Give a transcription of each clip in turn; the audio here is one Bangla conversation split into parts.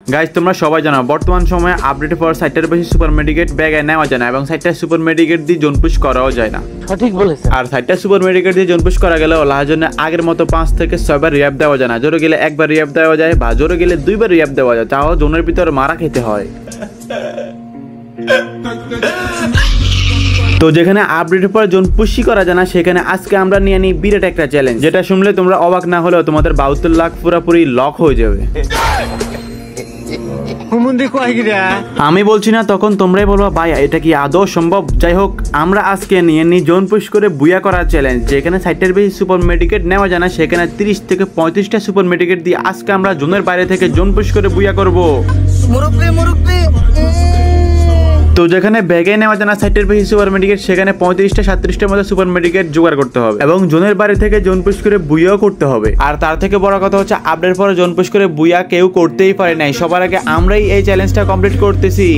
গাইজ তোমরা সবাই জানো বর্তমান সময়ে আপডেট পর 60টার বেশি সুপার মেডিকেট ব্যাগে নেওয়া যায় না এবং 60টা সুপার মেডিকেট দিয়ে জোন পুশ করাও যায় না। সঠিক বলেছেন। আর 60টা সুপার মেডিকেট দিয়ে জোন পুশ করা গেলেও লাহার জন্য আগের মতো 5 থেকে 6 বার রিয়াপ দেওয়া যায় না। জোরে গেলে একবার রিয়াপ দেওয়া যায় বা জোরে গেলে 2 বার রিয়াপ দেওয়া যায়, তাও জোনের ভিতরে মারা খেতে হয়। তো যেখানে আপডেটের পর জোন পুশই করা যায় না সেখানে আজকে আমরা নিয়ে নিই বিরাট একটা চ্যালেঞ্জ, যেটা শুনলে তোমরা অবাক না হলেও তোমাদের 72 লাখ পুরোপুরি লক হয়ে যাবে। আমি বলছি না তখন তোমরাই বলবা ভাই এটা কি আদৌ সম্ভব। যাই হোক, আমরা আজকে নিয়ে নিই জোন পুশ করে বুয়া করার চ্যালেঞ্জ, যেখানে 60টার বেশি সুপার মেডিকেট নেওয়া যায় না সেখানে 30 থেকে 35টা সুপার মেডিকেট দিয়ে আজকে আমরা জোনের বাইরে থেকে জোন পুশ করে বুয়া করবো। তো যেখানে ব্যাগে নেওয়া যায় না 60টার বেশি সুপার মেডিকেট সেখানে 35টা 37টার মধ্যে সুপার মেডিকেট জোগাড় করতে হবে এবং জোনের বাড়ি থেকে জোন পুশ করে বুয়াও করতে হবে। আর তার থেকে বড় কথা হচ্ছে আপডেট পরে জোন পুশ করে বুয়া কেউ করতেই পারে নাই, সবার আগে আমরাই এই চ্যালেঞ্জটা কমপ্লিট করতেছি।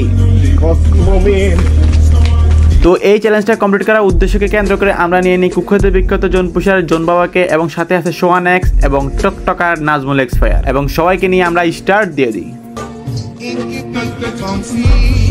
তো এই চ্যালেঞ্জটা কমপ্লিট করার উদ্দেশ্যকে কেন্দ্র করে আমরা নিয়ে নিই কুখ্যাত বিখ্যাত জোন পুশার জোন বাবাকে এবং সাথে আছে সোয়ান এক্স এবং টকটকার নাজমুল এক্স ফায়ার এবং সবাইকে নিয়ে আমরা স্টার্ট দিয়ে দিই।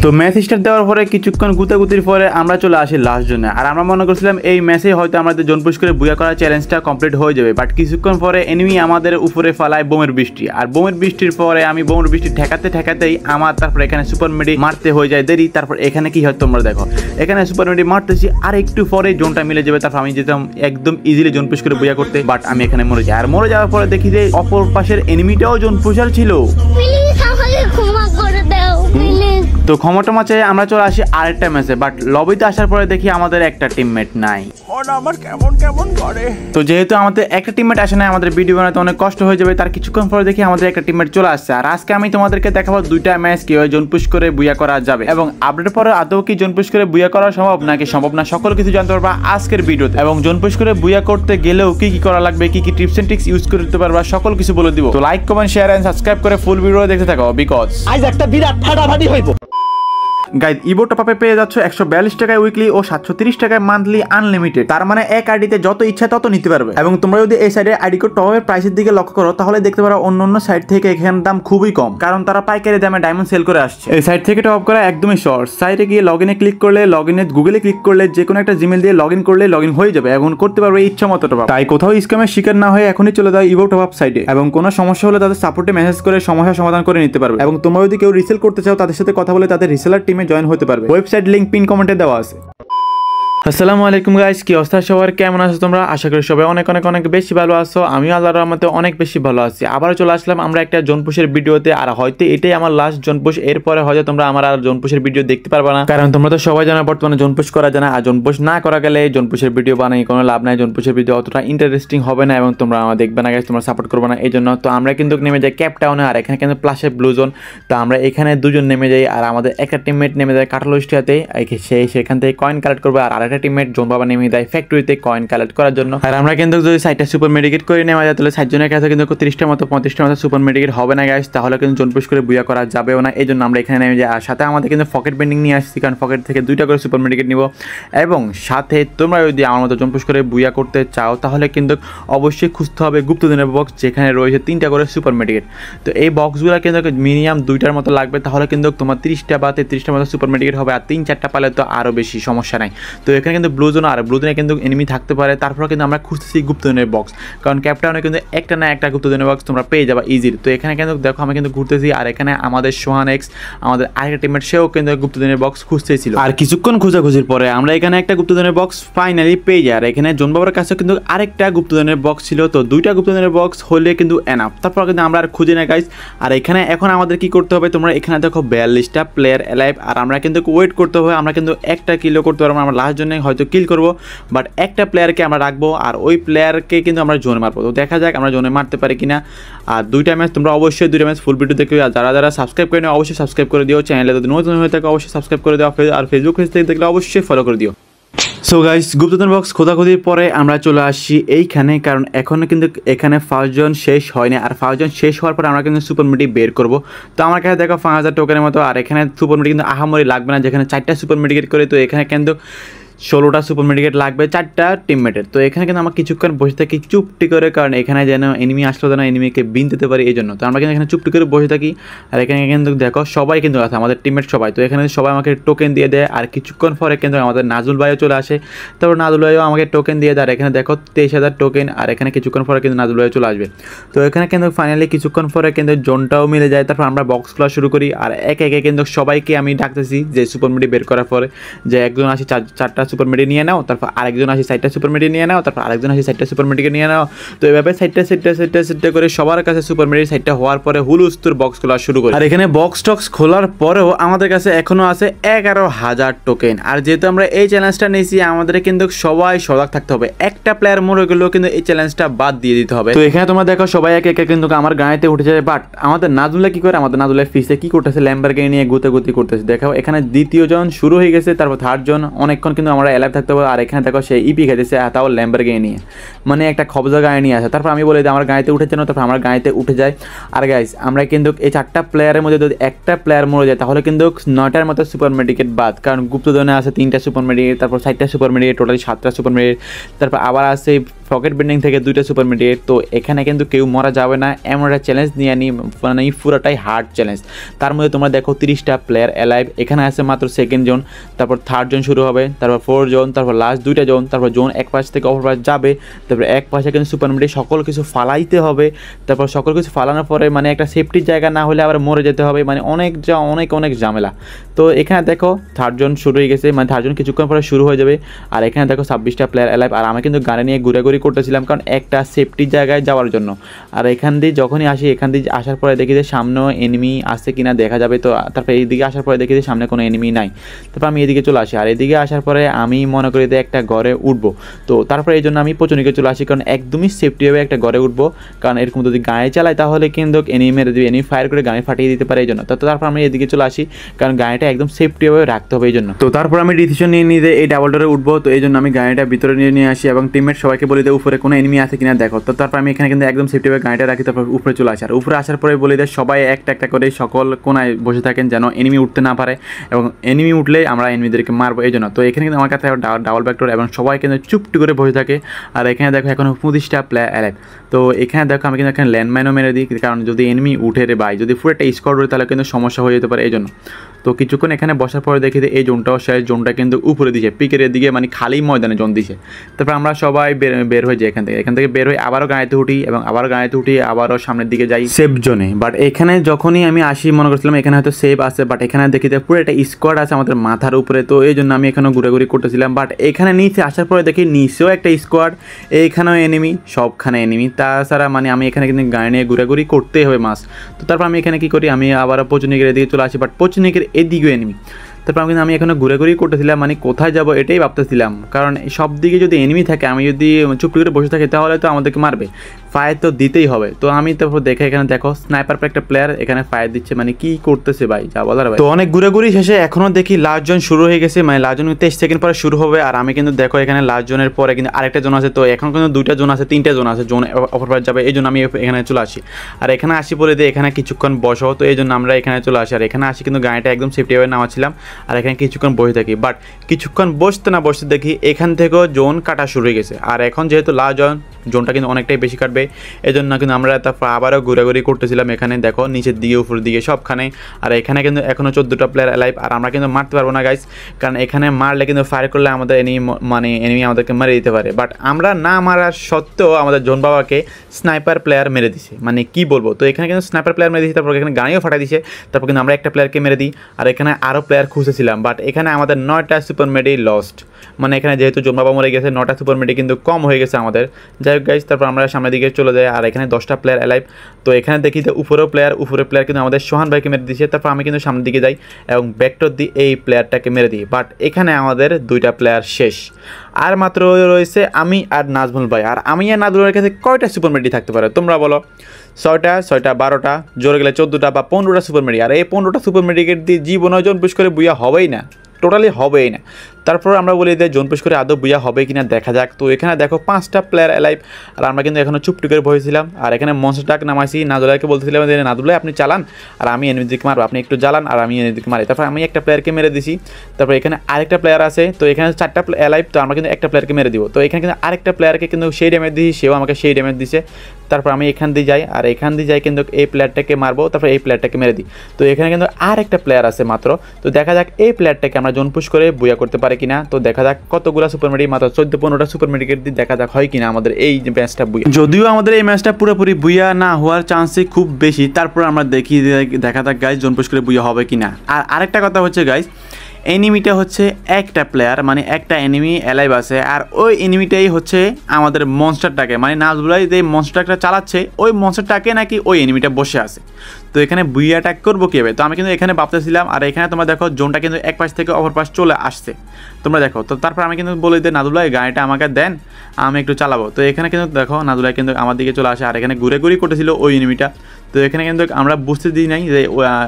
তো ম্যাচ স্টার্ট দেওয়ার পরে কিছুক্ষণ গুতাগুতির পরে আমরা চলে আসি লাস্ট জোনে। আর আমরা মনে করছিলাম এই ম্যাচে হয়তো আমাদের জোন পুশ করে বুয়া করার চ্যালেঞ্জটা কমপ্লিট হয়ে যাবে, বাট কিছুক্ষণ পরে এনিমি আমাদের উপরে ফালায় বোমের বৃষ্টি। আর বোমের বৃষ্টির পরে আমি বোমের বৃষ্টি ঠেকাতেই আমার তারপর এখানে সুপার মেডি মারতে হয়ে যায় দেরি। তারপর এখানে কি হয় তোমরা দেখো, এখানে সুপার মেডি মারতেছি আর একটু পরে জোনটা মিলে যাবে, তারপর আমি যেতাম একদম ইজিলি জোন পুশ করে বুয়া করতে, বাট আমি এখানে মরে যাই। আর মরে যাওয়ার পরে দেখি যে অপর পাশের এনিমিটাও জোন পুশার ছিল। তো ক্ষমতা মাঝে আমরা চলে আসি আরেকটা ম্যাচে, বাট লবিতে আসার পরে দেখি আমাদের একটা টিমমেট নাই। আমার কেমন কেমন করে। তো যেহেতু আমাদের একটা টিমমেট আসে না, আমাদের ভিডিও বানাতে অনেক কষ্ট হয়ে যাবে। তার কিছুক্ষণ পরে দেখি আমাদের একটা টিমমেট চলে আসছে। আর আজকে আমি তোমাদেরকে দেখাবো 2টা ম্যাচ কিভাবে জোন পুশ করে বুয়া করা যাবে এবং আপডেট পরে আদৌ কি জোন পুশ করে বুয়া করা সম্ভব নাকি সম্ভব না, সকল কিছু জানতে পারবা আজকের ভিডিওতে। এবং জোন পুশ করে বুয়া করতে গেলেও কি কি করা লাগবে, কি কি টিপস এন্ড ট্রিক্স ইউজ করতে পারবা, সকল কিছু বলে দিব। তো like comment share and subscribe করে ফুল ভিডিও দেখতে থাকো বিকজ আজ একটা বিরাট ফাটাফাটি হইব। গাইড ইভো টপআপে পেয়ে যাচ্ছ 142 টাকায় উইকলি ও 730 টাকায় মান্থলি আনলিমিটেড। তার মানে এক আইডিতে যত ইচ্ছা তত নিতে পারবে। এবং তোমরা যদি এই সাইডে আইডি কোড টপআপের প্রাইসের দিকে লক্ষ্য করো তাহলে দেখতে পারো অন্য সাইট থেকে এখানে দাম খুবই কম, কারণ তারা পাইকারি দামে ডায়মন্ড সেল করে আসছে। এই সাইট থেকে টপ করা একদমই সহজ। সাইটে গিয়ে লগইনে ক্লিক করলে, লগইনে গুগলে ক্লিক করলে, যে কোনো একটা জিমেল দিয়ে লগইন করলে লগইন হয়ে যাবে এবং করতে পারবে ইচ্ছা মতো টপআপ। তাই কোথাও স্ক্যামের শিকার না হয়ে এখনই চলে যাও ইভো টপআপ সাইটে এবং কোনো সমস্যা হলে তাদের সাপোর্টে মেসেজ করে সমস্যা সমাধান করে নিতে পারবে। এবং তোমরা যদি কেউ রিসেল করতে চাও তাদের সাথে কথা বলে তাদের রিসেলার টিমে জয়েন হতে পারবে। ওয়েবসাইট লিংক পিন কমেন্টে দেওয়া আছে। আসসালামু আলাইকুম গাইস, কি অবস্থা সবার, কেমন আছো তোমরা? আশা করি সবাই অনেক অনেক অনেক বেশি ভালো আছো। আমিও আল্লাহর রহমতে অনেক বেশি ভালো আছি। আবারও চলে আসলাম আমরা একটা জোন পুশের ভিডিওতে। আর হয়তো এটাই আমার লাস্ট জোন পুশ, এরপরে হয়তো তোমরা আমার আর জোন পুশের ভিডিও দেখতে পারবে না, কারণ তোমরা তো সবাই জানো বর্তমানে জোন পুশ করা যায় না। আর জোন পুশ না করা গেলে জোন পুশের ভিডিও বানাই কোনো লাভ নাই, জোন পুশের ভিডিও অতটা ইন্টারেস্টিং হবে না এবং তোমরা আমার দেখবে না গাইস, তোমরা সাপোর্ট করবে না। এই জন্য তো আমরা কিন্তু নেমে যাই ক্যাপ টাউনে। আর এখানে কিন্তু প্লাসের ব্লু জোন, তো আমরা এখানে দুজন নেমে যাই। আর আমাদের একটা টিমমেট নেমে যায় কাটালোস্টিয়াতে, সেখান থেকে কয়েন কালেক্ট করবে। আর আরেকটা টিমমেট জোন বাবা নেমে দেয় ফ্যাক্টরিতে কয়েন কালেক্ট করার জন্য। আর আমরা কিন্তু যদি 60টা সুপার মেডিকেট করে নেওয়া যায় তাহলে 60 জনের কাছে কিন্তু 30টার মতো 35টার মতো সুপার মেডিকেট হবে না গাইস, তাহলে কিন্তু জোন পুশ করে বুয়া করা যাবেও না। এই জন্য আমরা এখানে নেমে যাই। আর সাথে আমাদের কিন্তু পকেট বেন্ডিং নিয়ে আসছি, কারণ পকেট থেকে 2টা করে সুপার মেডিকেট নিব। এবং সাথে তোমরা যদি আমার মতো জোন পুশ করে বুয়া করতে চাও তাহলে কিন্তু অবশ্যই খুঁজতে হবে গুপ্তদিনের বক্স, যেখানে রয়েছে 3টা করে সুপার মেডিকেট। তো এই বক্সগুলো কিন্তু মিনিমাম 2টার মতো লাগবে, তাহলে কিন্তু তোমার 30টা বা 33টার মতো সুপার মেডিকেট হবে। আর 3-4টা পালে তো আরও বেশি সমস্যা নাই। তো এখানে কিন্তু ব্লু জোন, আর ব্লু জোনে কিন্তু এনিমি থাকতে পারে। তারপর কিন্তু আমরা খুঁজতেছি গুপ্তদিনের বক্স, কারণ ক্যাপটাউনে কিন্তু একটা না একটা গুপ্তদিনের বক্স তোমরা পেয়ে যাবা ইজিলি। তো এখানে কিন্তু দেখো আমি কিন্তু ঘুরতেছি, আর এখানে আমাদের সোহান এক্স, আমাদের আরেকটা টিমমেট, সেও কিন্তু গুপ্তদিনের বক্স খুঁজতেছিল। আর কিছুক্ষণ খোঁজাখুঁজির পরে আমরা এখানে একটা গুপ্তদিনের বক্স ফাইনালি পেয়ে যাই। আর এখানে জোন বাবার কাছে কিন্তু আরেকটা গুপ্তদিনের বক্স ছিল। তো 2টা গুপ্তদিনের বক্স হলে কিন্তু এনাফ, তারপর কিন্তু আমরা আর খুঁজে না গাইস। আর এখানে এখন আমাদের কি করতে হবে, তোমরা এখানে দেখো 42টা প্লেয়ার অ্যালাইভ। আর আমরা কিন্তু ওয়েট করতে হবে, আমরা কিন্তু একটা কিলও করতে পারবো, আমরা লাস্ট জন্য হয়তো কিল করবো, বাট একটা প্লেয়ারকে আমরা রাখবো আর ওই প্লেয়ারকে কিন্তু আমরা জোনে মারবো। তো দেখা যাক আমরা জোনে মারতে পারি কিনা। আর 2টা ম্যাচ তোমরা অবশ্যই 2টা ম্যাচ ফুল ভিডিও দেখবে। আর যারা সাবস্ক্রাইব করে নিও অবশ্যই সাবস্ক্রাইব করে দিও, চ্যানেলে যদি নতুন হয়ে থাকে অবশ্যই সাবস্ক্রাইব করে দিও। আর ফেসবুক পেজ থেকে দেখলে অবশ্যই ফলো করে দিও। সো গাইস, গুপ্তদিনের বক্স খোঁজাখুঁজির পরে আমরা চলে আসি এইখানে, কারণ এখনো কিন্তু এখানে ফার্স্ট জন শেষ হয়নি। আর ফার্স্ট জন শেষ হওয়ার পরে আমরা কিন্তু সুপার মেডি বের করবো। তো আমার কাছে দেখো 5000 টোকেনের মতো। আর এখানে সুপার মেডি কিন্তু আহামরি লাগবে না, যেখানে 4টা সুপার মেডিকেট করে। তো এখানে কিন্তু 16টা সুপার মেডিকেট লাগবে 4টা টিমমেটের। তো এখানে কিন্তু আমরা কিছুক্ষণ বসে থাকি চুপটি করে, কারণ এখানে যেন এনিমি আসলো যেন এনিমিকে বিন দিতে পারি এই জন্য। তো আমরা কিন্তু এখানে চুপটি করে বসে থাকি। আর এখানে কিন্তু দেখো সবাই কিন্তু আছে, আমাদের টিমমেট সবাই। তো এখানে সবাই আমাকে টোকেন দিয়ে দেয়, আর কিছুক্ষণ পরে কিন্তু আমাদের নাজুল ভাইও চলে আসে। তারপর নাজুল ভাইও আমাকে টোকেন দিয়ে দেয়, আর এখানে দেখো 23,000 টোকেন। আর এখানে কিছুক্ষণ পরে কিন্তু নাজুল ভাইও চলে আসবে। তো এখানে কিন্তু ফাইনালি কিছুক্ষণ পরে কিন্তু জোনটাও মিলে যায়। তারপর আমরা বক্স খোলা শুরু করি, আর একে একে কিন্তু সবাইকে আমি ডাকতেছি যে সুপার মেডি বের করার পরে যে একজন আসি 4টা সুপার মেডি নিয়ে নাও, তারপর আরেকজন আসি 4টা সুপার মেডি নিয়ে নাও, তারপর আরেকজন আসি 4টা সুপার মেডিকে নিয়ে নাও। তো এভাবে 4টা করে সবার কাছে সুপার মেডি 4টা হওয়ার পরে হুলুস্তুর বক্স খোলা শুরু করি। আর এখানে বক্স টক্স খোলার পরেও আমাদের কাছে এখনো আছে 11,000 টোকেন। আর যেহেতু আমরা এই চ্যালেঞ্জটা নিয়েছি, আমাদের কিন্তু সবাই সজাগ থাকতে হবে। একটা প্লেয়ার মরে গেলেও কিন্তু এই চ্যালেঞ্জটা বাদ দিয়ে দিতে হবে। তো এখানে তোমরা দেখো সবাই একে একে কিন্তু আমার গাড়িতে উঠে যায়। বাট আমাদের নাজুল্লাহ কি করে, আমাদের নাজুল্লাহ ফিসে কি করতেছে, ল্যাম্বরগিনি নিয়ে গুতাগুতি করতেছে। দেখো এখানে দ্বিতীয় জন শুরু হয়ে গেছে, তারপর থার্ড জন। অনেকক্ষণ কিন্তু আমরা এলাইভ থাকতে হবে। আর এখানে দেখো সে ইপি খেতেছে, তাও ল্যাম্বরগিনি নিয়ে, মানে একটা খবজা গাড়ি নিয়ে আসে। তারপর আমি বলি যে আমার গাড়িতে উঠে যেন, তারপর আমার গাড়িতে উঠে যায়। আর গাইস আমরা কিন্তু এই 4টা প্লেয়ারের মধ্যে যদি একটা প্লেয়ার মরে যায় তাহলে কিন্তু 9টার মতো সুপার মেডিকেট বাদ, কারণ গুপ্তধনে আছে 3টা সুপার মেডিকেট, তারপর 4টা সুপার মেডিকেট, টোটালি 7টা সুপার মেডিকেট। তারপর আবার আছে পকেট বেন্ডিং থেকে 2টা সুপার মেডিকেট। তো এখানে কিন্তু কেউ মরা যাবে না, এমন একটা চ্যালেঞ্জ নিয়ে আনি, মানে পুরোটাই হার্ড চ্যালেঞ্জ। তার মধ্যে তোমরা দেখো 30টা প্লেয়ার অ্যালাইভ, এখানে আছে মাত্র সেকেন্ড জোন, তারপর থার্ড জোন শুরু হবে, তারপর 4 জোন, তারপর লাস্ট 2টা জোন, তারপর জোন এক পাশ থেকে অপর পাশ যাবে, তারপর এক পাশে কিন্তু সুপার মেডিকেট সকল কিছু ফালাইতে হবে। তারপর সকল কিছু ফালানোর পরে মানে একটা সেফটির জায়গা না হলে আবার মরে যেতে হবে, মানে অনেক ঝামেলা। তো এখানে দেখো থার্ড জোন শুরু হয়ে গেছে, মানে থার্ড জোন কিছুক্ষণ পরে শুরু হয়ে যাবে। আর এখানে দেখো 26টা প্লেয়ার অ্যালাইভ। আর আমি কিন্তু গাড়ি নিয়ে ঘুরাঘুরি করতেছিলাম, কারণ একটা সেফটির জায়গায় যাওয়ার জন্য। আর এখান দিয়ে যখনই আসি, এখান দিয়ে আসার পরে দেখি যে সামনেও এনিমি আছে কিনা দেখা যাবে। তো তারপর এইদিকে আসার পরে দেখি যে সামনে কোনো এনিমি নাই। তারপর আমি এদিকে চলে আসি, আর এদিকে আসার পরে আমি মনে করি যে একটা ঘরে উঠবো। তো তারপরে এই জন্য আমি পচনিকে চলে আসি, কারণ একদমই সেফটিভাবে একটা ঘরে উঠবো। কারণ এরকম যদি গায়ে চালাই তাহলে কিন্তু এনিমি মেরে দিবে, এনিমি ফায়ার করে গাড়ি ফাটিয়ে দিতে পারে এই জন্য। তো তারপর আমি এদিকে চলে আসি, কারণ গাড়িটা একদম সেফটিভাবে রাখতে হবে এই জন্য। তো তারপর আমি ডিসিশন নিয়ে নিই যে এই ডাবল ডোরে উঠবো। তো এই জন্য আমি গাড়িটা ভিতরে নিয়ে আসি এবং টিমমেট সবাইকে বলি যে উপরে কোনো এনিমি আছে কিনা দেখো। তো তারপর আমি এখানে কিন্তু একদম সেফটিভাবে গাড়িটা রাখি, তারপর উপরে চলে আসি। আর উপরে আসার পরে বলি যে সবাই একটা একটা করে সকল কোনায় বসে থাকেন যেন এনিমি উঠতে না পারে, এবং এনিমি উঠলে আমরা এনিমিদেরকে মারবো এই জন্য। তো এখানে কিন্তু আমার কাছে ডাবল ব্যাকডোর, এবং সবাই কিন্তু চুপটি করে বসে থাকে। আর এখানে দেখো এখন 25টা প্লেয়ার অ্যালাইভ। তো এখানে দেখো আমি কিন্তু এখানে ল্যান্ডমাইনও মেরে দিই, কারণ যদি এনিমি উঠে রে ভাই, যদি পুরো একটা স্কোয়াড উঠে তাহলে কিন্তু সমস্যা হয়ে যেতে পারে এই জন্য। তো কিছুক্ষণ এখানে বসার পরে দেখি যে এই জোনটাও শেষ, জোনটা কিন্তু উপরে দিছে পিকের দিকে, মানে খালি ময়দানে জোন দিছে। তারপর আমরা সবাই বের হয়ে যাই এখান থেকে বের হয়ে আবারও গাড়িতে উঠি, এবং আবারও গাড়িতে উঠি, আবারও সামনের দিকে যাই সেফ জোনে। বাট এখানে যখনই আমি আসি মনে করছিলাম এখানে হয়তো সেফ আছে, বাট এখানে দেখি যে পুরো একটা স্কোয়াড আছে আমাদের মাথার উপরে। তো এই জন্য আমি এখানেও ঘুরাঘুরি করতেছিলাম। বাট এখানে নিচে আসার পরে দেখি নিচেও একটা স্কোয়াড, এইখানেও এনিমি, সবখানে এনিমি। তাছাড়া মানে আমি এখানে কিন্তু গাড়ি নিয়ে ঘুরাঘুরি করতেই হবে মাস। তো তারপর আমি এখানে কী করি, আমি আবার পচনিকের এদিকে চলে আসি, বাট পচনিকের এদিকেও এনিমি। তারপর কিন্তু আমি এখানে ঘুরাঘুরি করতেছিলাম, মানে কোথায় যাব এটাই ভাবতেছিলাম, কারণ সব দিকে যদি এনিমি থাকে, আমি যদি চুপ করে বসে থাকি তাহলে তো আমাদেরকে মারবে, ফায়ার তো দিতেই হবে। তো আমি তারপর দেখে এখানে দেখো স্নাইপার পর একটা প্লেয়ার এখানে ফায়ার দিচ্ছে, মানে কি করতেছে ভাই যা বলার ভাই। তো অনেক ঘুরাঘুরি শেষে এখনও দেখি লাস্ট জোন শুরু হয়ে গেছে, মানে লাস্ট জোন 23 সেকেন্ড পরে শুরু হবে। আর আমি কিন্তু দেখো এখানে লাস্ট জোনের পরে কিন্তু আরেকটা জোন আছে। তো এখন কিন্তু 2টা জোন আছে, 3টা জোন আছে, জোন অপর পাশে যাবে, এই জন্য আমি এখানে চলে আসি। আর এখানে আসি বলে দিয়ে এখানে কিছুক্ষণ বসো, তো এই জন্য আমরা এখানে চলে আসি। আর এখানে আসি কিন্তু গাড়িটা একদম সেফটিভাবে নামাচ্ছিলাম, আর এখানে কিছুক্ষণ বসে থাকি। বাট কিছুক্ষণ বসতে না বসতে দেখি এখান থেকেও জোন কাটা শুরু হয়ে গেছে। আর এখন যেহেতু লাস্ট জোনটা কিন্তু অনেকটাই বেশি কাটবে, এই জন্য কিন্তু আমরা তারপর আবারও ঘোরাঘুরি করতেছিলাম এখানে দেখো নিচের দিকে উপরের দিকে সবখানে। আর এখানে কিন্তু এখনও 14টা প্লেয়ার অ্যালাইভ। আর আমরা কিন্তু মারতে পারবো না গাইস, কারণ এখানে মারলে কিন্তু ফায়ার করলে আমাদের এনিমি আমাদেরকে মেরে দিতে পারে। বাট আমরা না মারার সত্ত্বেও আমাদের জোন বাবাকে স্নাইপার প্লেয়ার মেরে দিছে, মানে কি বলবো। তো এখানে কিন্তু স্নাইপার প্লেয়ার মেরে দিয়েছে, তারপর এখানে গাড়িও ফাটাই দিছে। তারপর কিন্তু আমরা একটা প্লেয়ারকে মেরে দিই, আর এখানে আরও প্লেয়ার খুঁজেছিলাম। বাট এখানে আমাদের 9টা সুপার মেডি লস্ট, মানে এখানে যেহেতু জোন বাবা মরে গেছে 9টা সুপার মেডি কিন্তু কম হয়ে গেছে আমাদের। যাই হোক গাইস, তারপর আমরা সামনের দিকে চলে যাই। আর এখানে 10টা প্লেয়ার অ্যালাইভ। তো এখানে দেখি যে উপরের প্লেয়ার কিন্তু আমাদের সোহান ভাইকে মেরে দিয়েছে। তারপর আমি কিন্তু সামনের দিকে যাই এবং ব্যাকটর দিই এই প্লেয়ারটাকে মেরে দিই। বাট এখানে আমাদের 2টা প্লেয়ার শেষ, আর মাত্র রয়েছে আমি আর নাজমুল ভাই। আর আমি আর নাজমুলের কাছে কয়টা সুপার মেডি থাকতে পারে তোমরা বলো? 6টা, 12টা, জোরে গেলে 14টা বা 15টা সুপার মেডি। আর এই 15টা সুপার মেডিকেট দিয়ে জীবন অর্জন পুশ করে বুয়া হবেই না, টোটালি হবেই না। তারপর আমরা বলি যে জোন পুশ করে আদৌ বুয়া হবে কিনা দেখা যাক। তো এখানে দেখো 5টা প্লেয়ার অ্যালাইভ, আর আমরা কিন্তু এখনো চুপটি করে বসেছিলাম। আর এখানে মনস্টার ট্রাক নামাইছি, নাদুলাইকে বলতেছিলাম যে নাদুলাই আপনি চালান আর আমি এনিমির দিকে মারবো, আপনি একটু জ্বালান আর আমি এনিমির দিকে মারি। তারপর আমি একটা প্লেয়ারকে মেরে দিছি। তারপর এখানে আরেকটা প্লেয়ার আছে, তো এখানে 4টা অ্যালাইভ, তো আমরা কিন্তু একটা প্লেয়ারকে মেরে দিব। তো এখানে কিন্তু আরেকটা প্লেয়ারকে কিন্তু সেই ড্যামেজ দিয়েছি, সেও আমাকে সেই ড্যামেজ দিছে। তারপর আমি এখান দিয়ে যাই, আর এখান দিয়ে যাই কিন্তু এই প্লেয়ারটাকে মারবো, তারপর এই প্লেয়ারটাকে মেরে দিই। তো এখানে কিন্তু আর একটা প্লেয়ার আছে মাত্র। তো দেখা যাক এই প্লেয়ারটাকে আমরা জোন পুশ করে বুয়া করতে পারি কিনা। তো দেখা যাক কতগুলো সুপার মেডি, মাত্র 14-15টা সুপার মেডিকেট দিয়ে দেখা যাক হয় কিনা আমাদের এই ম্যাচটা বুয়া। যদিও আমাদের এই ম্যাচটা পুরোপুরি বুয়া না হওয়ার চান্সই খুব বেশি, তারপর আমরা দেখা যাক গাইজ জোন পুশ করে বুয়া হবে কিনা। আর আরেকটা কথা হচ্ছে গাইজ, এনিমিটা হচ্ছে একটা প্লেয়ার, মানে একটা এনিমি অ্যালাইভ আছে, আর ওই এনিমিটাই হচ্ছে আমাদের মনস্টারটাকে, মানে নাজবুলাই যে মনস্টারটা চালাচ্ছে ওই মনস্টারটাকে নাকি ওই এনিমিটা বসে আছে। তো এখানে বুইয়া অ্যাটাক করবো কীভাবে, তো আমি কিন্তু এখানে ভাবতেছিলাম। আর এখানে তোমরা দেখো জোনটা কিন্তু এক পাশ থেকে অপর পাশ চলে আসছে, তোমরা দেখো। তো তারপর আমি কিন্তু বলি যে নাদুলাই গাড়িটা আমাকে দেন, আমি একটু চালাবো। তো এখানে কিন্তু দেখো নাদুলাই কিন্তু আমার দিকে চলে আসে, আর এখানে ঘুরে করতেছিল ওই এনিমিটা। তো এখানে কিন্তু আমরা বুঝতে দিই নাই যে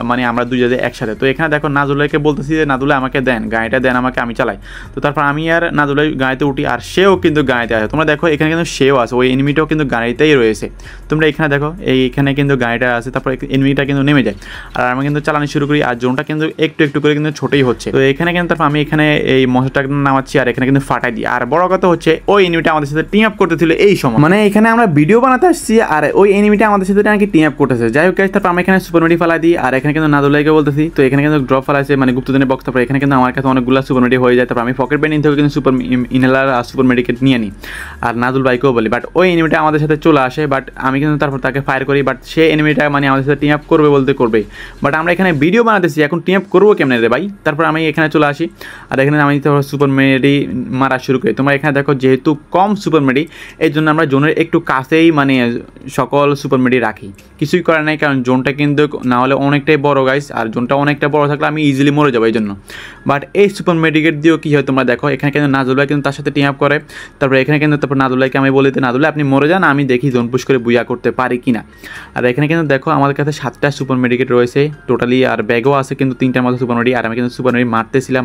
মানে আমরা দুইজনে একসাথে। তো এখানে দেখো নাদুলাইকে বলতেছি যে নাদুলাই আমাকে দেন, গাড়িটা দেন আমাকে, আমি চালাই। তো তারপর আমি আর নাদুলাই গাড়িতে উঠি, আর সেও কিন্তু গাড়িতে আসে। তোমরা দেখো এখানে কিন্তু সেও আছে, ওই এনিমিটাও কিন্তু গাড়িতেই রয়েছে। তোমরা এখানে দেখো এইখানে কিন্তু গাড়িটা আছে, তারপর এনিমিটা কিন্তু নেমে যায়, আর আমি কিন্তু চালানো শুরু করি। আর জোনটা কিন্তু একটু করে কিন্তু ছোটই হচ্ছে। তো এখানে কিন্তু তারপর আমি এখানে এই মশাটাকে নামাচ্ছি, আর এখানে কিন্তু ফাটাই দিই। আর বড় কথা হচ্ছে ওই এনিমিটা আমাদের সাথে টিম আপ করতেছিল এই সময়, মানে এখানে আমরা ভিডিও বানাতে আসছি আর ওই এনিমিটা আমাদের সাথে নাকি টিম আপ করতেছে। যাই হোক, তারপর আমি এখানে সুপার মেডি ফেলাই দিই, আর এখানে কিন্তু নাদুলাইকে বলতেছি। তো এখানে কিন্তু ড্রপ ফেলাইছে, মানে গুপ্তদিনের বক্স। তারপর এখানে কিন্তু আমার কাছে অনেকগুলো সুপার মেডি হয়ে যায়। তারপর আমি পকেট ব্যান্ডিং থেকে কিন্তু সুপার ইনহেলার আর সুপার মেডিকেট নিয়ে নিই, আর নাদুল ভাইকেও বলি। বাট ওই এনিমিটা আমাদের সাথে চলে আসে, বাট আমি কিন্তু তারপর তাকে ফায়ার করি। বাট সে এনিমিটা মানে আমাদের সাথে টিম আপ করবে বলতে করবেই, বাট আমরা এখানে ভিডিও বানাতেছি, এখন টিম আপ করবো কেমনে রে ভাই। তারপর আমি এখানে চলে আসি, আর এখানে আমি তারপর সুপার মেডি মারা শুরু করি। তোমরা এখানে দেখো যেহেতু কম সুপার মেডি, এই জন্য আমরা জোনের একটু কাছেই মানে সকল সুপার মেডি রাখি, কিছুই করার নাই, কারণ জোনটা কিন্তু না হলে অনেকটাই বড় গাইস, আর জোনটা অনেকটা বড় থাকলে আমি ইজিলি মরে যাবো এই জন্য। বাট এই সুপার মেডিকেট দিয়েও কী হয় তোমরা দেখো, এখানে কিন্তু নাজুল্লাহ কিন্তু তার সাথে টিম আপ করে। তারপর এখানে কিন্তু তারপর নাজুল্লাহকে আমি বলি নাজুল্লাহ আপনি মরে যান, আমি দেখি জোন পুশ করে বুয়া করতে পারি কিনা। আর এখানে কিন্তু দেখো আমাদের কাছে 7টা সুপার মেডিকেট রয়েছে টোটালি, আর ব্যাগও আছে কিন্তু 3টার মতো সুপার মেডি। আর আমি কিন্তু সুপার মেডি মারতেছিলাম,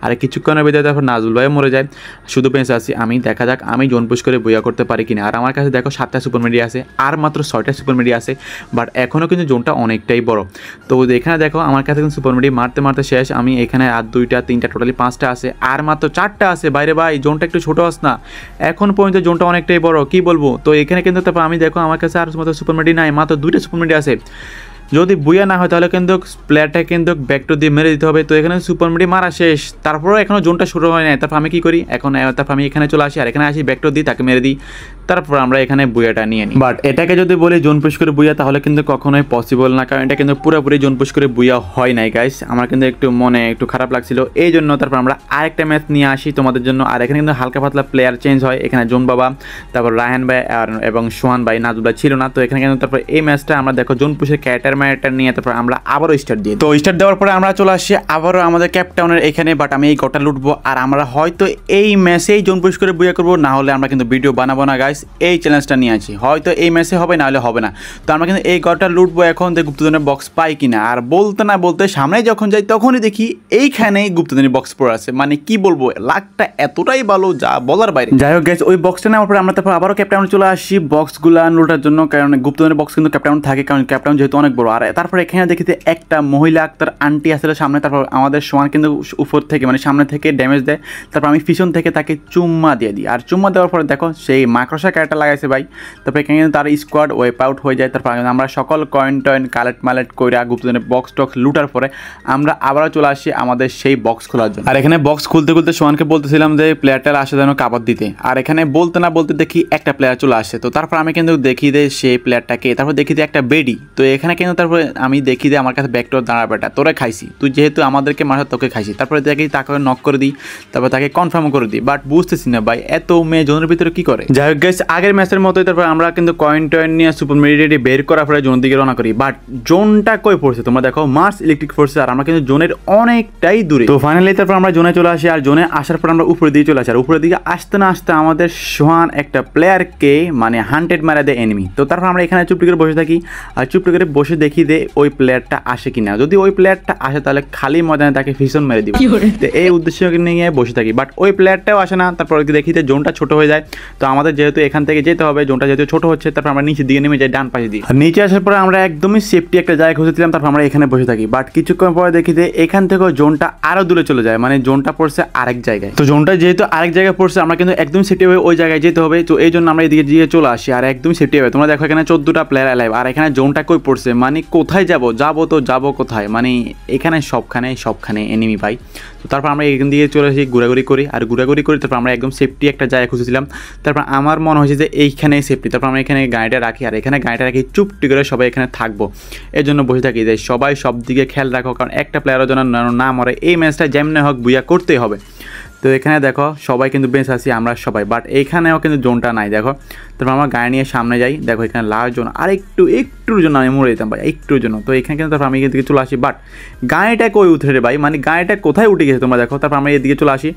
আর কিছুক্ষণের ভিতরে তারপর নাজুল ভাইও মরে যায়, শুধু বেঁচে আছি আমি। দেখা যাক আমি জোন পুশ করে বুয়া করতে পারি কিনা। আর আমার কাছে দেখো 7টা সুপার মেডি আছে, আর মাত্র 6টা সুপার মেডি আছে, বাট এখনও কিন্তু জোনটা অনেকটাই বড়। তো এখানে দেখো আমার কাছে কিন্তু সুপার মেডি মারতে শেষ। আমি এখানে আর 2টা 3টা টোটালি 5টা আছে, আর মাত্র 4টা আছে। বাইরে ভাই জোনটা একটু ছোটো আস না, এখন পর্যন্ত জোনটা অনেকটাই বড়, কি বলবো। তো এখানে কিন্তু তারপর আমি দেখো আমার কাছে আর মাত্র সুপার মেডি নাই, মাত্র 2টা সুপার মেডি আছে। যদি বুয়া না হয় তাহলে কিন্তু প্লেয়ারটা কিন্তু ব্যাকটো দিয়ে মেরে দিতে হবে। তো এখানে সুপার মেডি মারা শেষ, তারপরেও এখনও জোনটা শুরু হয় নাই। তারপর আমি কী করি এখন, তারপর আমি এখানে চলে আসি, আর এখানে আসি ব্যাকটো দিই, তাকে মেরে দিই, তারপর আমরা এখানে বুয়াটা নিয়ে নিই। বাট এটাকে যদি বলি জোন পুশ করে বুয়া, তাহলে কিন্তু কখনোই পসিবল না, কারণ এটা কিন্তু পুরোপুরি জোন পুশ করে বুয়া হয় নাই গাইস। আমার কিন্তু একটু মনে একটু খারাপ লাগছিল এই জন্য। তারপর আমরা আরেকটা ম্যাচ নিয়ে আসি তোমাদের জন্য, আর এখানে কিন্তু হালকা পাতলা প্লেয়ার চেঞ্জ হয়। এখানে জোন বাবা, তারপর রায়হান ভাই এবং সোহান ভাই, নাজুল ভাই ছিল না। তো এখানে কিন্তু তারপর এই ম্যাচটা আমরা দেখো জোন পুশের ক্যারেক্টার নিয়ে তারপর আমরা আবারও স্টার্ট দিই। তো স্টার্ট দেওয়ার পরে আমরা চলে আসি আবারও আমাদের ক্যাপটাউনের এখানে, বাট আমি এই গটা লুটবো, আর আমরা হয়তো এই ম্যাচেই জোন পুশ করে বুয়া করবো, না হলে আমরা কিন্তু ভিডিও বানাবো না গাইস। এই চ্যালেঞ্জটা নিয়ে আছি, হয়তো এই ম্যাচে হবে, না হলে হবে না। তো আমরা কিন্তু এই গটা লুটবো এখন, যে গুপ্তধনের বক্স পাই কিনা। আর বলতে না বলতে সামনে যখন যাই তখনই দেখি এইখানেই গুপ্তধনের বক্স পড়ে আছে, মানে কি বলবো, লাকটা এতটাই ভালো যা বলার বাইরে। যাই হোক গাইস, ওই বক্সটা নেওয়ার পরে আমরা তারপর আবারও ক্যাপটাউনে চলে আসি বক্সগুলো লুটার জন্য, কারণ গুপ্তধনের বক্স কিন্তু ক্যাপটাউন থাকে, কারণ ক্যাপটাউন যেহেতু অনেক বড়। আর তারপর এখানে দেখিতে একটা মহিলা তার আন্টি আসলে সামনে, তারপর আমাদের সোহান কিন্তু উপর থেকে মানে সামনে থেকে ড্যামেজ দেয়। তারপর আমি পিছন থেকে তাকে চুম্মা দিয়ে দিই, আর চুম্মা দেওয়ার পরে দেখো সেই মাকড়সা ক্যারেক্টার লাগাইছে ভাই। তারপর এখানে কিন্তু তার স্কোয়াড ওয়েপ আউট হয়ে যায়। তারপর আমরা সকল কয়েন কালেক্ট করে গুপ্তধনের বক্স টক্স লুটার পরে আমরা আবারও চলে আসি আমাদের সেই বক্স খোলার জন্য। আর এখানে বক্স খুলতে সোহানকে বলতেছিলাম যে প্লেয়ারটার আসে যেন কাবাদ দিতে, আর এখানে বলতে না বলতে দেখি একটা প্লেয়ার চলে আসে। তো তারপর আমি কিন্তু দেখি যে সেই প্লেয়ারটাকে, তারপর দেখি যে একটা বেডি। তো এখানে কিন্তু তারপর আমি দেখি যে আমার কাছে ব্যাকটোর দাঁড়াবেটা, তোরা খাইছি তুই, যেহেতু আমাদেরকে মারা তোকে খাইছি। তারপরে দেখি তাকে নক করে দিই, তারপর তাকে কনফার্ম করে দিই। বাট বুঝতেছি না ভাই এত মেয়ে জোনের ভিতরে কি করে। যাই হোক গাইস, আগের ম্যাচের মতোই তারপর আমরা কিন্তু কয়েন নিয়ে সুপার মেডিকেট বের করার পরে জোন দিকে রওনা করি। বাট জোনটা কই পড়ছে তোমরা দেখো, মার্স ইলেকট্রিক ফোর্সে, আর আমরা কিন্তু জোনের অনেকটাই দূরে। তো ফাইনালি তারপর আমরা জোনে চলে আসি, আর জোনে আসার পর আমরা উপরের দিকে চলে আসি। আর উপরের দিকে আসতে না আসতে আমাদের সোহান একটা প্লেয়ারকে মানে 100 মারা দেয় এনিমি। তো তারপর আমরা এখানে চুপটি করে বসে থাকি, আর চুপটি করে বসে দেখি যে ওই প্লেয়ারটা আসে কিনা, যদি ওই প্লেয়ারটা আসে তাহলে খালি ময়দানে তাকে ফিশন মেরে দিব। তো এই উদ্দেশ্য নিয়ে বসে থাকি, বাট ওই প্লেয়ারটাও আসে না। তারপর দেখি যে জোনটা ছোট হয়ে যায়, তো আমাদের যেহেতু এখান থেকে যেতে হবে, জোনটা যেহেতু ছোট হচ্ছে, তারপর আমরা নিচের দিকে নেমে যাই ডান পাশে দিয়ে। আর নিচে আসার পরে আমরা একদমই সেফটি একটা জায়গা খুঁজেছিলাম, তারপর আমরা এখানে বসে থাকি। বাট কিছুক্ষণ পরে দেখি যে এখান থেকেও জোনটা আরো দূরে চলে যায়, মানে জোনটা পড়ছে আরেক জায়গায়। তো জোনটা যেহেতু আরেক জায়গায় পড়ছে, আমরা কিন্তু একদম সেফটি হয়ে ওই জায়গায় যেতে হবে। তো এই জন্য আমরা এদিকে গিয়ে চলে আসি আর একদম সেফটি হবে। তোমরা দেখো এখানে 14টা প্লেয়ার অ্যালাইভ, আর এখানে জোনটা কই পড়ছে, মানে কোথায় যাব কোথায়, মানে এখানে সবখানে এনিমি পাই। তো তারপর আমরা এখান দিয়ে চলে আসি, ঘোরাঘুরি করি তারপর আমরা একদম সেফটি একটা জায়গা খুঁজেছিলাম। তারপর আমার মনে হয়েছে যে এইখানে সেফটি, তারপর আমরা এখানে গাড়িটা রাখি, আর এখানে গাড়িটা রাখি চুপটি করে সবাই এখানে থাকবো, এই জন্য বসে থাকি যে সবাই সব দিকে খেয়াল রাখো, কারণ একটা প্লেয়ারও যেন না মরে, এই ম্যাচটা যেমনি হোক বুইয়া করতেই হবে। তো এখানে দেখো সবাই কিন্তু বেঁচ আছি আমরা সবাই, বাট এইখানেও কিন্তু জোনটা নাই দেখো। তারপর আমরা গাড়ি নিয়ে সামনে যাই, দেখো এখানে লাস্ট জোন, আর একটুর জন্য আমি মরে যেতাম ভাই, একটুর জন্য। তো এখানে কিন্তু তারপর আমি এদিকে চলে আসি, বাট গাড়িটা কই উঠে রে ভাই, মানে গাড়িটা কোথায় উঠে গেছে তোমরা দেখো। তারপর আমরা এদিকে চলে আসি,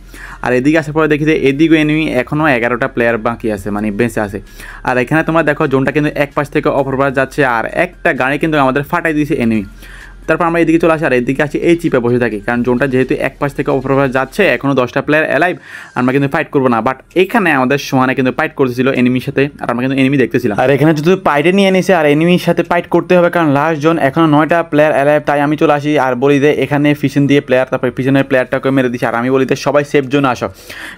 আর এদিকে আসার পরে দেখি যে এদিকে এনিমি এখনও 11টা প্লেয়ার বাকি আছে, মানে বেঁচে আছে। আর এখানে তোমরা দেখো জোনটা কিন্তু এক পাশ থেকে অপর পাশ যাচ্ছে, আর একটা গাড়ি কিন্তু আমাদের ফাটাই দিয়েছে এনিমি। তারপর আমরা এদিকে চলে আসি, আর এদিকে আসি এই চিপে বসে থাকি, কারণ জোনটা যেহেতু এক পাশ থেকে অপর পাশ যাচ্ছে, এখনও 10টা প্লেয়ার অ্যালাইভ, আমরা কিন্তু ফাইট করবো না। বাট এখানে আমাদের সমানে কিন্তু ফাইট করতেছিল এনিমির সাথে, আর আমরা কিন্তু এনিমি দেখতেছিলাম। আর এখানে যদি পাইটে নিয়ে নিয়েছে, আর এনিমির সাথে ফাইট করতে হবে, কারণ লাস্ট জোন এখনও 9টা প্লেয়ার অ্যালাইভ। তাই আমি চলে আসি আর বলি যে এখানে ফিশন দিয়ে প্লেয়ার, তারপর পিছনের প্লেয়ারটাকে মেরে দিচ্ছি, আর আমি বলি যে সবাই সেফ জোনে আসো,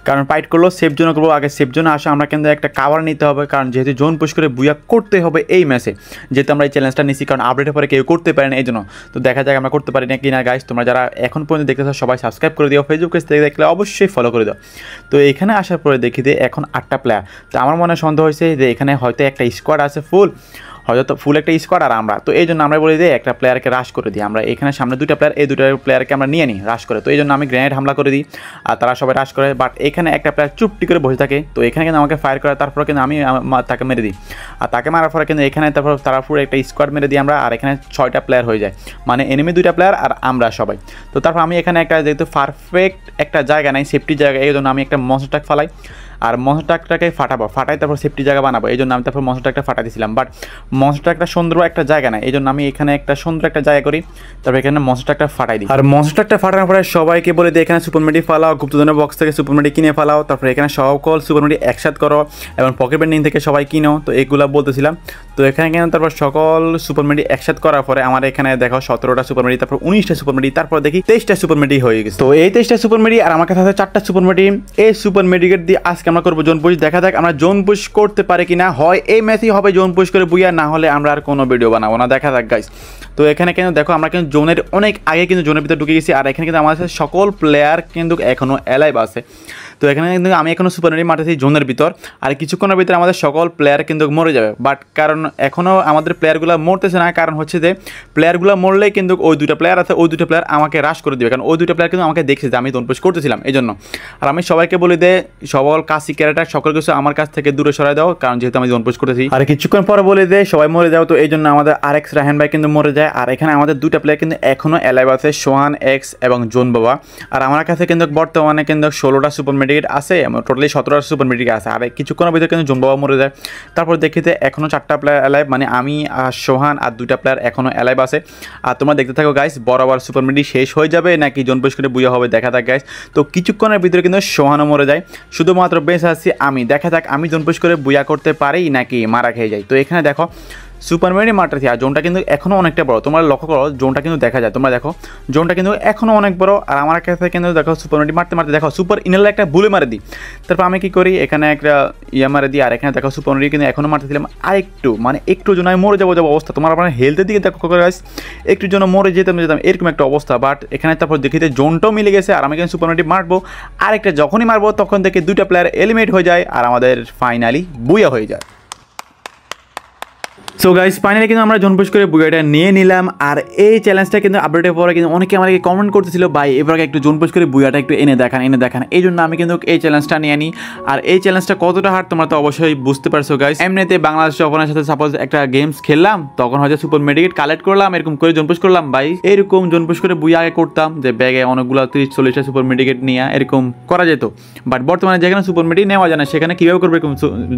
কারণ ফাইট করলো সেফ জোনে করবো, আগে সেফ জোনে আসো। আমরা কিন্তু একটা কাভার নিতে হবে, কারণ যেহেতু জোন পুশ করে বুইয়া করতে হবে এই ম্যাচে, যেহেতু আমরা এই চ্যালেঞ্জটা নিচ্ছি, কারণ আপডেটের পরে কেউ করতে পারে না, এই জন্য। তো দেখা যাক আমরা করতে পারি না কিনা গাইস। তোমরা যারা এখন পর্যন্ত দেখতেছো সবাই সাবস্ক্রাইব করে দিও, ফেসবুক পেজ থেকে দেখলে অবশ্যই ফলো করে দাও। তো এখানে আসার পরে দেখি যে এখন 8টা প্লেয়ার। তো আমার মনে সন্দেহ হয়েছে যে এখানে হয়তো একটা স্কোয়াড আছে হয়তো ফুল একটা স্কোয়াড আর আমরা, তো এই জন্য আমরা বলি যে একটা প্লেয়ারকে রাশ করে দিই। আমরা এখানে সামনে 2টা প্লেয়ার, এই 2টা প্লেয়ারকে আমরা নিয়ে নিই রাশ করে। তো এই জন্য আমি গ্রেনেড হামলা করে দিই, আর তারা সবাই রাশ করে। বাট এখানে একটা প্লেয়ার চুপটি করে বসে থাকে, তো এখানে কিন্তু আমাকে ফায়ার করে, তারপরে কিন্তু আমি তাকে মেরে দিই, আর তাকে মারার পরে কিন্তু এখানে তারপর তারা পুরো একটা স্কোয়াড মেরে দিই আমরা, আর এখানে 6টা প্লেয়ার হয়ে যায়, মানে এনিমি 2টা প্লেয়ার আর আমরা সবাই। তো তারপর আমি এখানে একটা যেহেতু পারফেক্ট একটা জায়গা নাই, সেফটি জায়গা, এই জন্য আমি একটা মনস্টার ট্রাক ফালাই, আর মনস্টার ট্রাকটাকে ফাটাই তারপর সেফটি জায়গা বানাবো, এই জন্য আমি তারপর মনস্টার ট্রাকটা ফাটাই দিয়েছিলাম। বাট মনস্টার ট্রাকটা সুন্দর একটা জায়গা নাই, এই জন্য আমি এখানে একটা সুন্দর একটা জায়গা করি, তারপর এখানে মনস্টার ট্রাকটা ফাটাই দিই। আর মনস্টার ট্রাকটা ফাটানোর পরে সবাইকে বলে দিই এখানে সুপার মেডি ফালাও, গুপ্তধনের বক্স থেকে সুপার মেডি কিনে ফালাও, তারপর এখানে সকল সুপার মেডি একসাথে করো, এবং পকেট বেন্ডিং থেকে সবাই কিনো, তো এইগুলো বলতেছিলাম। তো এখানে কেন তারপর সকল সুপার মেডি একসাথে করার পরে আমার এখানে দেখো 17টা সুপার মেডি, তারপর 19টা সুপার মেডি, তারপর দেখি 23টা সুপার মেডি হয়ে গেছে। তো এই 23টা সুপার মেডি আর আমার কাছে আছে 4টা সুপার মেডি। এই সুপার মেডিকেট দিয়ে আজকে আমরা করবো জোন পুশ। দেখা যাক আমরা জোন পুশ করতে পারি কিনা, হয় এই ম্যাচই হবে জোন পুশ করে বুইয়া, না হলে আমরা আর কোনো ভিডিও বানাবো না, দেখা যাক গাইস। তো এখানে কিন্তু দেখো আমরা কিন্তু জোনের অনেক আগে কিন্তু জোনের ভিতরে ঢুকে গেছি, আর এখানে কিন্তু আমাদের সকল প্লেয়ার কিন্তু এখনও অ্যালাইভ আছে। তো এখানে কিন্তু আমি এখনও সুপার মেডি মারতেছি জোনের ভিতর, আর কিছুক্ষণের ভিতরে আমাদের সকল প্লেয়ার কিন্তু মরে যাবে। বাট কারণ এখনও আমাদের প্লেয়ারগুলো মরতেছে না, কারণ হচ্ছে যে প্লেয়ারগুলো মরলেই কিন্তু ওই 2টা প্লেয়ার আছে, ওই 2টা প্লেয়ার আমাকে রাশ করে দেবে, কারণ ওই 2টা প্লেয়ার কিন্তু আমাকে দেখছে যে আমি জোন পুশ করতেছিলাম, এই জন্য। আর আমি সবাইকে বলি যে সকল কাশি ক্যারেক্টার সকল কিছু আমার কাছ থেকে দূরে সরাই দাও, কারণ যেহেতু আমি জোন পুশ করতেছি। আর কিছুক্ষণ পরে বলে দেয় সবাই মরে যাও, তো এই জন্য আমাদের RX রাহান ভাই কিন্তু মরে যায়। আর এখানে আমাদের 2টা প্লেয়ার কিন্তু এখনও অ্যালাইভ আছে, সোহান এক্স এবং জোন বাবা। আর আমার কাছে কিন্তু বর্তমানে কিন্তু 16টা সুপার মেডিকেট আছে, টোটালি 17টা সুপার মেডিকেট আছে। আর কিছুক্ষণের ভিতরে কিন্তু জোন বাবা মরে যায়। তারপর দেখিতে এখনও 4টা প্লেয়ার অ্যালাইভ, মানে আমি আর সোহান আর 2টা প্লেয়ার এখনও অ্যালাইভ আছে। আর তোমরা দেখতে থাকো গাইস, বরাবর সুপার মেডি শেষ হয়ে যাবে নাকি জোন পুশ করে বুইয়া হবে, দেখা যাক গাইস। তো কিছুক্ষণের ভিতরে কিন্তু সোহানও মরে যায়, শুধুমাত্র বেঁচে আছি আমি। দেখা যাক আমি জোন পুশ করে বুইয়া করতে পারি নাকি মারা খেয়ে যাই। তো এখানে দেখো সুপার মেডি মারতেছি, আর জোনটা কিন্তু এখনও অনেকটা বড়, তোমরা লক্ষ্য করো জোনটা কিন্তু দেখা যায়, তোমরা দেখো জোনটা কিন্তু এখনও অনেক বড়। আর আমার কাছে কিন্তু দেখো সুপার মেডি মারতে মারতে দেখো সুপার ইনারলে একটা বুলে মারে দিই, তারপর আমি কী করি এখানে একটা মারে দিই। আর এখানে দেখো সুপার মেডি কিন্তু এখনও মারতেছিলাম, আর একটু মানে একটু জন্য আমি মরে যাবো অবস্থা। তোমার আপনার হেলথের দিকে দেখো গাইস, একটু জন্য মরে যেতাম এরকম একটা অবস্থা। বাট এখানে তারপর দেখিতে জোনটাও মিলে গেছে, আর আমি কিন্তু সুপার মেডি মারবো, আর একটা যখনই মারবো তখন থেকে 2টা প্লেয়ার এলিমিনেট হয়ে যায়, আর আমাদের ফাইনালি বুইয়া হয়ে যায়। সো গাইস ফাইনালি কিন্তু আমরা জোন পুশ করে বুইয়াটা নিয়ে নিলাম। আর এই চ্যালেঞ্জটা কিন্তু আপডেটের পরে কিন্তু অনেকে আমাকে কমেন্ট করতেছিল, ভাই এবার একটু জোন পুশ করে বুইয়াটা একটু এনে দেখান। এই জন্য আমি কিন্তু এই চ্যালেঞ্জটা নিয়ে নিই। আর এই চ্যালেঞ্জটা কতটা হার্ড তোমরা তো অবশ্যই বুঝতে পারছো গাইস। এমনিতে বাংলাদেশ ওপেনের সাথে সাপোজ একটা গেমস খেললাম, তখন হয়তো সুপার মেডিকেট কালেক্ট করলাম, এরকম করে জোন পুশ করলাম। ভাই এরকম জোন পুশ করে বুইয়া আগে করতাম, যে ব্যাগে অনেকগুলো 30-40টা সুপার মেডিকেট নিয়ে এরকম করা যেত। বাট বর্তমানে যেখানে সুপার মেডি নেওয়া যায় না, সেখানে কীভাবে করবে এরকম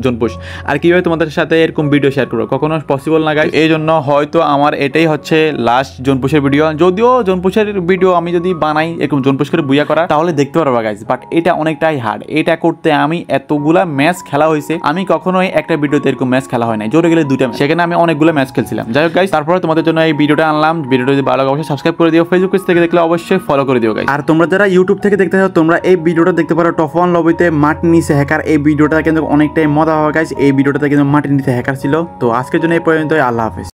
জোন পুশ, আর কীভাবে তোমাদের সাথে এরকম ভিডিও শেয়ার করবো, কখনো পসিবল না গাইস, এই জন্য হয়তো আমার এটাই হচ্ছে লাস্ট জোন পুশের ভিডিও। যদিও জোন পুশের ভিডিও আমি যদি বানাই এরকম জোন পুশ করে বুয়া করা তাহলে দেখতে পারবা গাইস, বাট এটা অনেকটাই হার্ড। এটা করতে আমি এতগুলা ম্যাচ খেলা হয়েছে, আমি কখনোই একটা ভিডিওতে এরকম ম্যাচ খেলা হয় নাই, জোরে গেলে 2টা ম্যাচ, সেখানে আমি অনেকগুলো ম্যাচ খেলছিলাম। যাই হোক গাইস, তারপরে তোমাদের জন্য এই ভিডিওটা আনলাম। ভিডিওটা যদি ভালো লাগে অবশ্যই সাবস্ক্রাইব করে দিও, ফেসবুক পেজ থেকে দেখলে অবশ্যই ফলো করে দিও গাইস। আর তোমরা যারা ইউটিউব থেকে দেখতে চাও তোমরা এই ভিডিওটা দেখতে পারো, টপ 1 লবিতে মাটির নিচে হ্যাকার। এই ভিডিওটা কিন্তু অনেকটাই মজা হবে গাইস, এই ভিডিওটাতে কিন্তু মাটির নিচে হ্যাকার ছিল। তো আজকের জন্য এই পর্যন্তই, আল্লাহ হাফেজ।